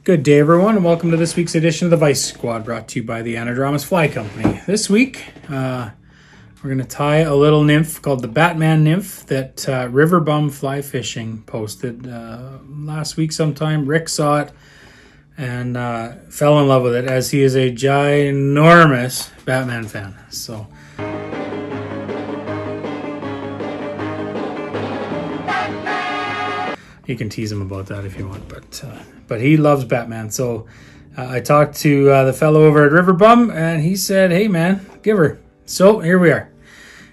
Good day, everyone, and welcome to this week's edition of the Vise Squad, brought to you by the Anadramas Fly Company. This week, we're going to tie a little nymph called the BatMan Nymph that River Bum Fly Fishing posted last week sometime. Rick saw it and fell in love with it, as he is a ginormous Batman fan. So you can tease him about that if you want, but he loves Batman. So I talked to the fellow over at River Bum, and he said, "Hey man, give her." So here we are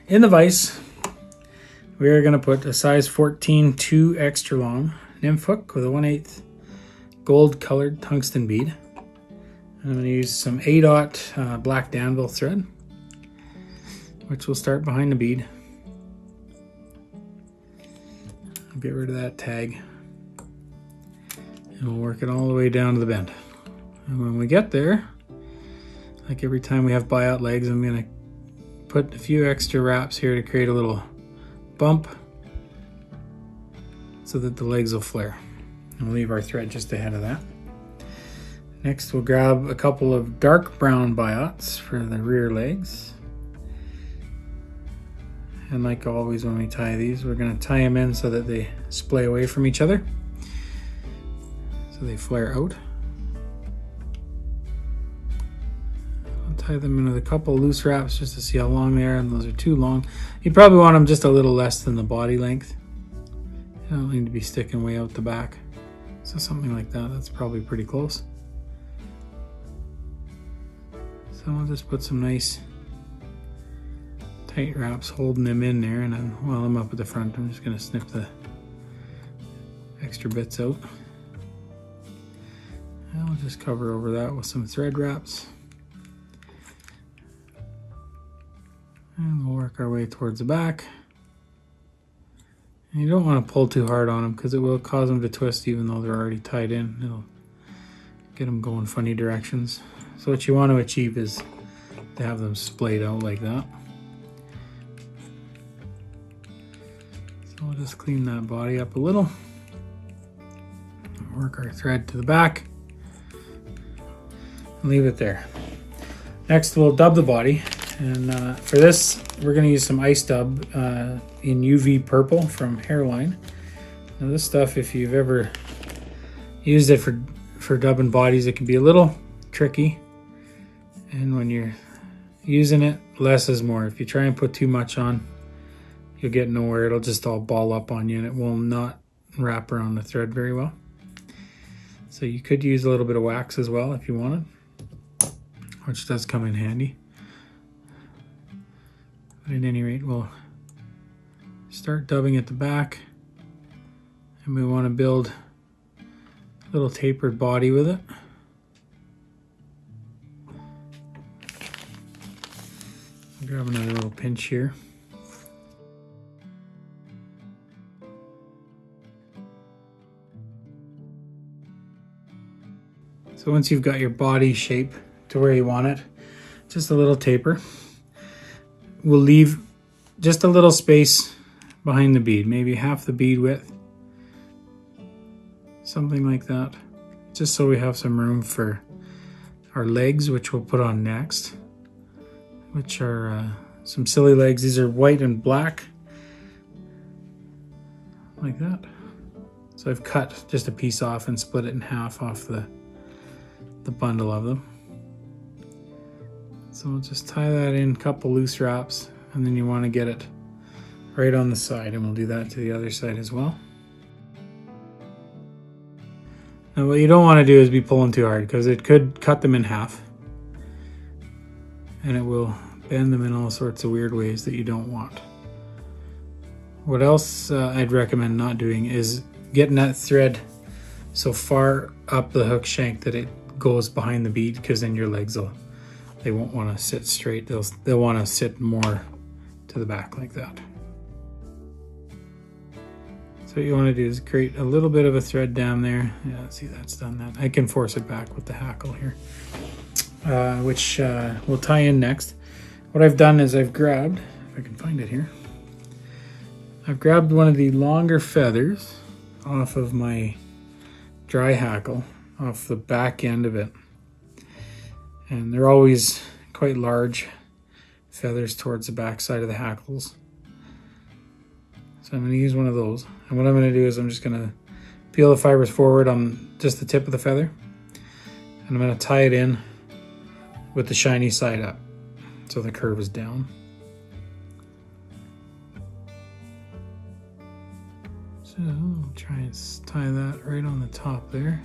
in the vise. We are going to put a size 14 2 extra long nymph hook with a 1/8 gold colored tungsten bead. I'm going to use some 8/0 black Danville thread, which will start behind the bead. I'll get rid of that tag, and we'll work it all the way down to the bend. And when we get there, like every time we have biot legs, I'm going to put a few extra wraps here to create a little bump so that the legs will flare. And we'll leave our thread just ahead of that. Next, we'll grab a couple of dark brown biots for the rear legs. And like always when we tie these, we're going to tie them in so that they splay away from each other, so they flare out. I'll tie them in with a couple loose wraps just to see how long they are, and those are too long. You probably want them just a little less than the body length. You don't need to be sticking way out the back. So something like that, that's probably pretty close. So I'll just put some nice tight wraps holding them in there, and then while I'm up at the front, I'm just going to snip the extra bits out. And I'll just cover over that with some thread wraps. And we'll work our way towards the back. And you don't want to pull too hard on them because it will cause them to twist even though they're already tied in. It'll get them going funny directions. So what you want to achieve is to have them splayed out like that. So we'll just clean that body up a little. Work our thread to the back. And leave it there. Next, we'll dub the body. And for this, we're going to use some ice dub in UV purple from Hairline. Now this stuff, if you've ever used it for dubbing bodies, it can be a little tricky. And when you're using it, less is more. If you try and put too much on, you'll get nowhere. It'll just all ball up on you, and it will not wrap around the thread very well. So you could use a little bit of wax as well if you wanted, which does come in handy. But at any rate, we'll start dubbing at the back, and we want to build a little tapered body with it. I'll grab another little pinch here. So once you've got your body shape to where you want it, just a little taper. We'll leave just a little space behind the bead, maybe half the bead width, something like that, just so we have some room for our legs, which we'll put on next, which are some silly legs. These are white and black, like that. So I've cut just a piece off and split it in half off the bundle of them. So we'll just tie that in, a couple loose wraps, and then you want to get it right on the side, and we'll do that to the other side as well. Now what you don't want to do is be pulling too hard, because it could cut them in half, and it will bend them in all sorts of weird ways that you don't want. What else I'd recommend not doing is getting that thread so far up the hook shank that it goes behind the bead, because then your legs they won't want to sit straight. They'll want to sit more to the back like that. So what you want to do is create a little bit of a thread down there. Yeah, see, that's done that. I can force it back with the hackle here, which we'll tie in next. What I've done is I've grabbed, if I can find it here, I've grabbed one of the longer feathers off of my dry hackle. off the back end of it. And they're always quite large feathers towards the back side of the hackles. So I'm going to use one of those. And what I'm going to do is I'm just going to peel the fibers forward on just the tip of the feather. And I'm going to tie it in with the shiny side up so the curve is down. So I'll try and tie that right on the top there.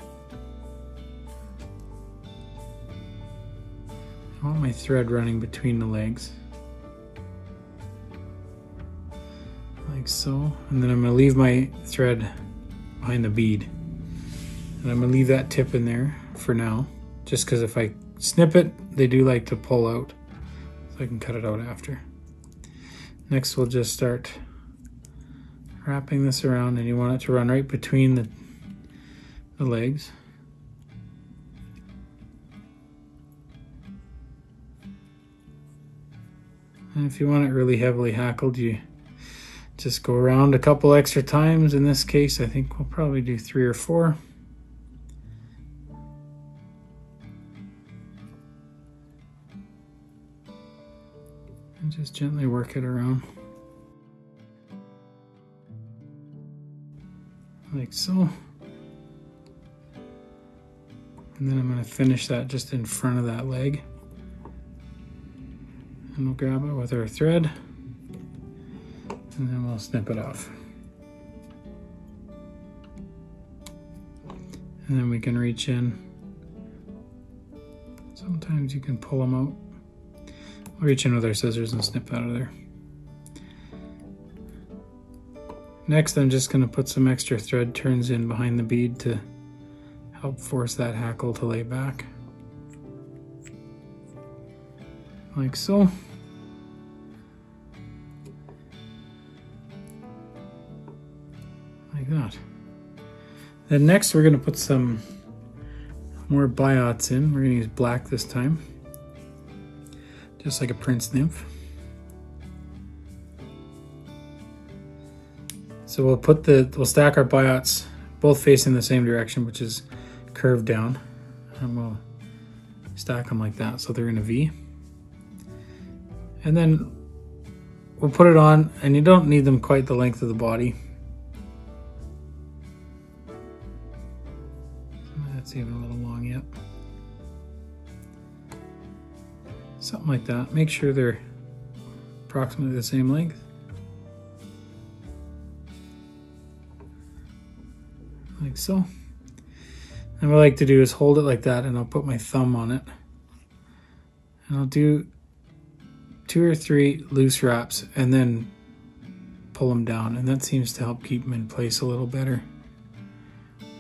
I want my thread running between the legs. Like so. And then I'm going to leave my thread behind the bead. And I'm going to leave that tip in there for now. Just because if I snip it, they do like to pull out. So I can cut it out after. Next we'll just start wrapping this around, and you want it to run right between the legs. And if you want it really heavily hackled, you just go around a couple extra times. In this case, I think we'll probably do 3 or 4. And just gently work it around. Like so. And then I'm going to finish that just in front of that leg. And we'll grab it with our thread. And then we'll snip it off. And then we can reach in. Sometimes you can pull them out. We'll reach in with our scissors and snip out of there. Next, I'm just going to put some extra thread turns in behind the bead to help force that hackle to lay back. Like so. Like that. Then next we're going to put some more biots in. We're going to use black this time. Just like a Prince Nymph. So we'll stack our biots both facing the same direction, which is curved down. And we'll stack them like that so they're in a V. And then we'll put it on, and you don't need them quite the length of the body. That's even a little long yet. Something like that. Make sure they're approximately the same length. Like so. And what I like to do is hold it like that, and I'll put my thumb on it. And I'll do 2 or 3 loose wraps and then pull them down, and that seems to help keep them in place a little better.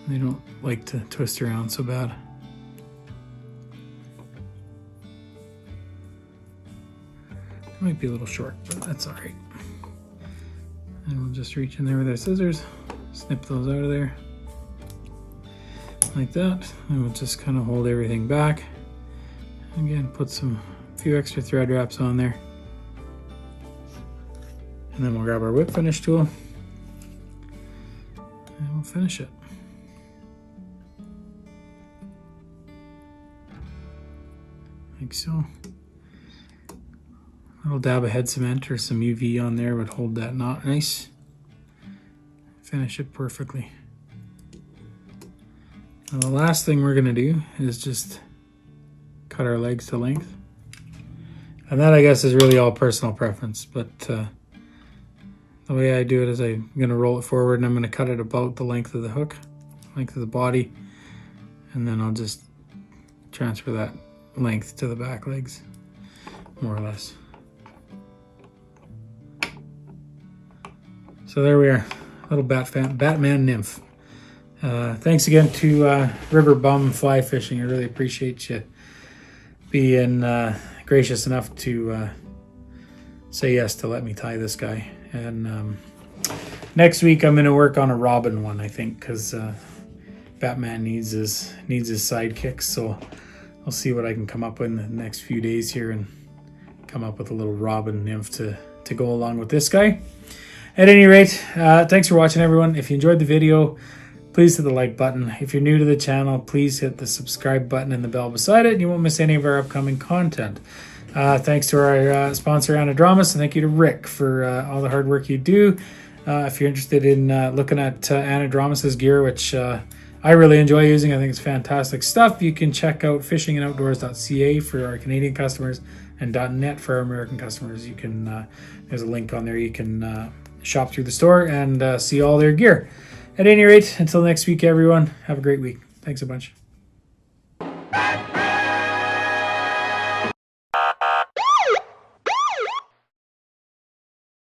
They don't like to twist around so bad. It might be a little short, but that's all right. And we'll just reach in there with our scissors, snip those out of there. Like that, and we'll just kind of hold everything back. Again, put a few extra thread wraps on there. And then we'll grab our whip finish tool and we'll finish it. Like so. A little dab of head cement or some UV on there would hold that knot nice. Finish it perfectly. Now the last thing we're going to do is just cut our legs to length. And that, I guess, is really all personal preference, but the way I do it is I'm going to roll it forward, and I'm going to cut it about the length of the hook, length of the body, and then I'll just transfer that length to the back legs, more or less. So there we are, little BatMan Nymph. Thanks again to River Bum Fly Fishing. I really appreciate you being gracious enough to say yes to let me tie this guy. And next week I'm going to work on a robin one, I think, because BatMan needs his sidekicks. So I'll see what I can come up with in the next few days here and come up with a little robin nymph to go along with this guy. At any rate, thanks for watching, everyone. If you enjoyed the video, please hit the like button. If you're new to the channel, please hit the subscribe button and the bell beside it, and you won't miss any of our upcoming content. Thanks to our sponsor, Anadramas, and thank you to Rick for all the hard work you do. If you're interested in looking at Anadramas' gear, which I really enjoy using, I think it's fantastic stuff, you can check out fishingandoutdoors.ca for our Canadian customers and .net for our American customers. You can there's a link on there. You can shop through the store and see all their gear. At any rate, until next week, everyone, have a great week. Thanks a bunch.